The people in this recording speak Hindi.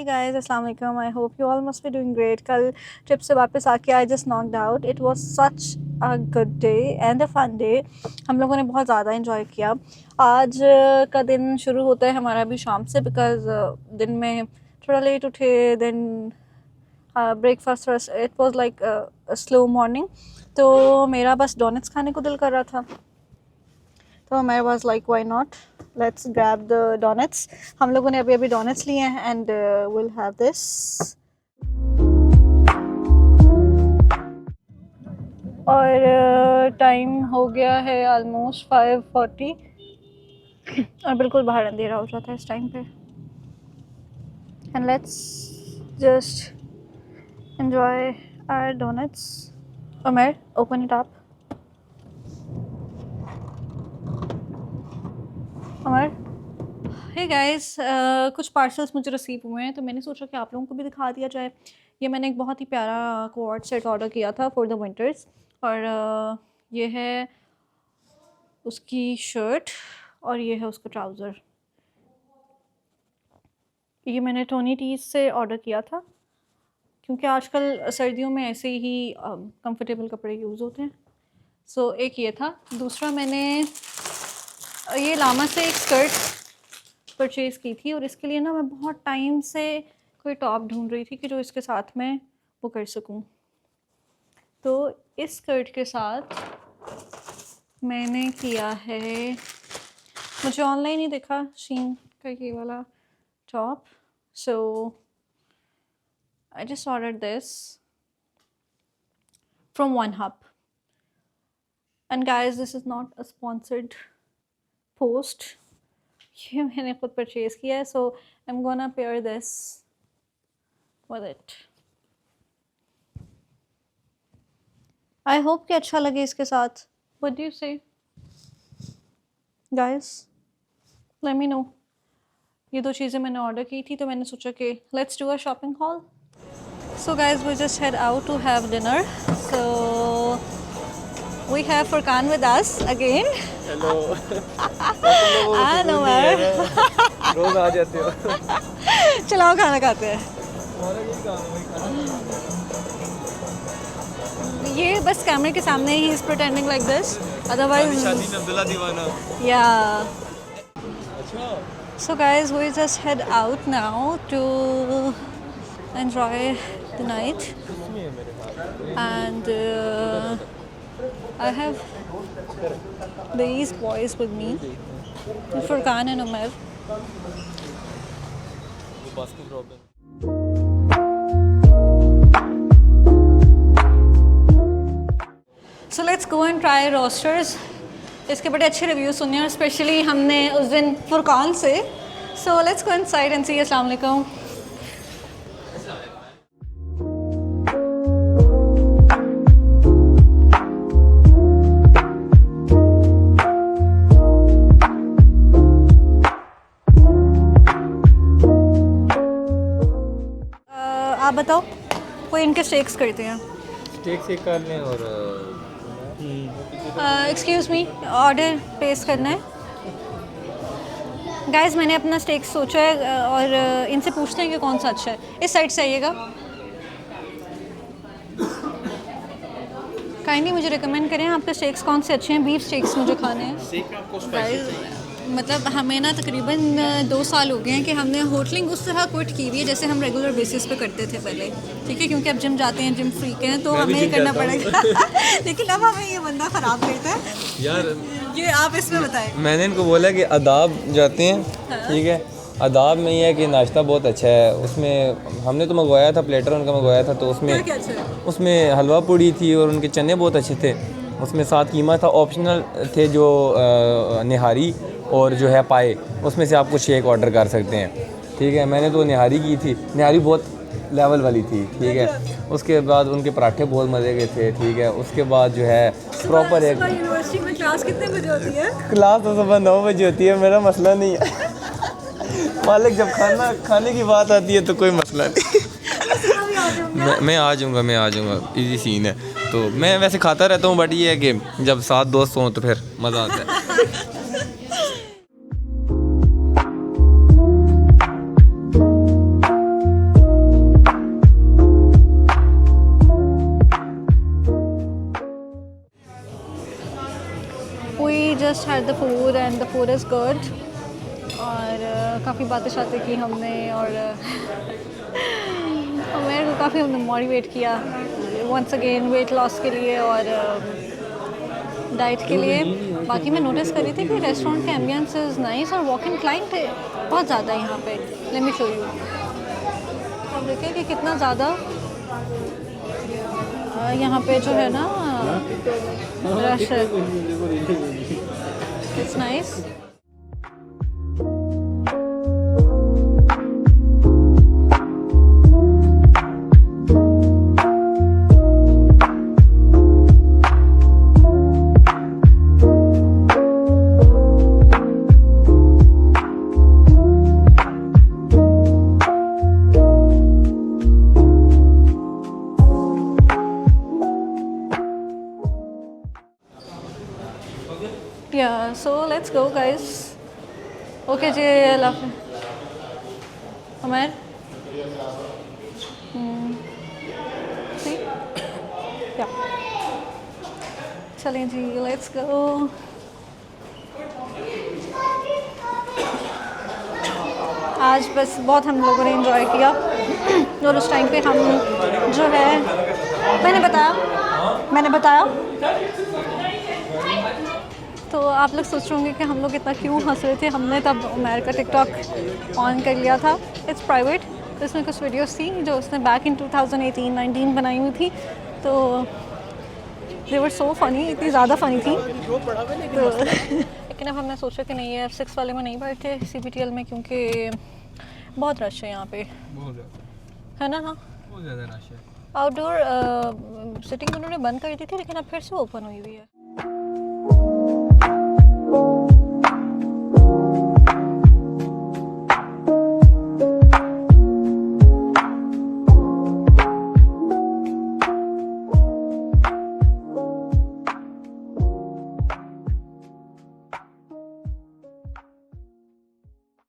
guys, अस्सलाम वालेकुम. I hope you all must be doing great. कल ट्रिप से वापस आके I just knocked out. It was such a good day and a fun day. हम लोगों ने बहुत ज़्यादा enjoy किया. आज का दिन शुरू होता है हमारा अभी शाम से because दिन में थोड़ा लेट उठे, then breakfast was, it was like a slow morning. तो मेरा बस डोनट्स खाने को दिल कर रहा था. तो मैं was like why not, let's grab the donuts. हम लोगों ने अभी donuts लिए हैं and we'll have this. और टाइम हो गया है almost 5:40 और बिल्कुल बाहर अंधेरा हो जाता है इस टाइम पे. And let's just enjoy our donuts. Umair, open it up. Umar, hey guys, कुछ पार्सल्स मुझे रिसीव हुए हैं तो मैंने सोचा कि आप लोगों को भी दिखा दिया जाए. ये मैंने एक बहुत ही प्यारा कोट सेट ऑर्डर किया था फॉर द विंटर्स और ये है उसकी शर्ट और ये है उसका ट्राउज़र. ये मैंने टोनी टीज से ऑर्डर किया था क्योंकि आजकल सर्दियों में ऐसे ही कंफर्टेबल कपड़े यूज़ होते हैं. सो एक ये था. दूसरा मैंने ये लामा से एक स्कर्ट परचेज़ की थी और इसके लिए ना मैं बहुत टाइम से कोई टॉप ढूंढ रही थी कि जो इसके साथ मैं वो कर सकूं. तो इस स्कर्ट के साथ मैंने किया है, मुझे ऑनलाइन ही दिखा शीन का ये वाला top. So I just ordered this from one hub and guys this is not a sponsored post. ये मैंने खुद परचेज़ किया है. So I am gonna pair this with it. I hope कि अच्छा लगे इसके साथ. What do you say guys, let me know. ये दो चीज़ें मैंने ऑर्डर की थी तो मैंने सोचा कि let's do a shopping haul. So guys, we just head out to have dinner. So we have Furqan with us again. Hello. Hello. रोज आ जाते हो. चलाओ खाना खाते हैं. ये बस कैमरे के सामने ही is pretending like this. Otherwise. शादी में अब्दुल्ला दीवाना. Yeah. अच्छा. So guys, we just head out now to enjoy the night. And I have these boys with me, Furqan and Umair. So let's go and try roasters. इसके बड़े अच्छे रिव्यू सुने और स्पेशली हमने उस दिन फुरकान से. So let's go inside and see. अस्सलाम वालेकुम. आप बताओ, कोई इनके स्टेक्स करते हैं. स्टेक से कर लें और एक्सक्यूज़ मी, ऑर्डर प्लेस करना है. गाइस, मैंने अपना स्टेक सोचा है और इनसे पूछते हैं कि कौन सा अच्छा है. इस साइड से आइएगा. काइंडली मुझे रिकमेंड करें आपके स्टेक्स कौन से अच्छे हैं. बीफ स्टेक्स मुझे खाने हैं. मतलब हमें ना तकरीबन 2 साल हो गए हैं कि हमने होटलिंग उस तरह क्विट की हुई है जैसे हम रेगुलर बेसिस पे करते थे पहले. ठीक है, क्योंकि अब जिम जाते हैं, जिम फ्रीक हैं, तो हमें ये करना पड़ेगा. लेकिन अब हमें ये बंदा ख़राब करता है यार. ये आप इसमें बताएं. मैंने इनको बोला कि आदाब जाते हैं. ठीक है, आदाब में ये है कि नाश्ता बहुत अच्छा है. उसमें हमने तो मंगवाया था, प्लेटर उनका मंगवाया था, तो उसमें हलवा पूड़ी थी और उनके चने बहुत अच्छे थे. उसमें साथ कीमा था. ऑप्शनल थे जो निहारी और जो है पाए, उसमें से आप कुछ एक ऑर्डर कर सकते हैं. ठीक है, मैंने तो निहारी की थी. निहारी बहुत लेवल वाली थी. ठीक है, उसके बाद उनके पराठे बहुत मज़े के थे. ठीक है, उसके बाद जो है प्रॉपर एक यूनिवर्सिटी में क्लास कितने बजे होती है? क्लास तो सुबह 9 बजे होती है. मेरा मसला नहीं है. मालिक जब खाने की बात आती है तो कोई मसला नहीं. मैं आ जाऊँगा. इजी सीन है. तो मैं वैसे खाता रहता हूँ, बट ये है कि जब 7 दोस्त हों तो फिर मज़ा आता है. Just had the food and the food is good. और काफ़ी बातें शातें की हमने, और मेरे को काफ़ी हमने मोटिवेट किया वंस अगेन वेट लॉस के लिए और डाइट के लिए। बाकी मैं नोटिस करी थी कि रेस्टोरेंट के एम्बियंस इज़ नाइस और वॉक इन क्लाइंट बहुत ज़्यादा है यहाँ पे। Let me show you. आप देखिए कि कितना ज़्यादा यहाँ पे जो है ना रश है। It's nice. Yeah, so let's go guys. Okay जी, love Amer. See? Yeah. चलें जी, let's go. आज बस बहुत हम लोगों ने enjoy किया और उस टाइम पे हम जो है मैंने बताया तो आप लोग सोच रहे होंगे कि हम लोग इतना क्यों हंस रहे थे। हमने तब उमैर का टिकटॉक ऑन कर लिया था, इट्स प्राइवेट। तो इसमें कुछ वीडियोस थी जो उसने बैक इन 2018-19 बनाई हुई थी, तो दे वर सो फनी, इतनी ज़्यादा फ़नी थी। तो लेकिन अब हमने सोचा कि नहीं है F6 वाले में नहीं बैठे CBTL में, क्योंकि बहुत रश है यहाँ पे, है ना? हाँ, बहुत ज़्यादा रश है। आउटडोर सिटिंग उन्होंने बंद कर दी थी, लेकिन अब फिर से ओपन हुई हुई है।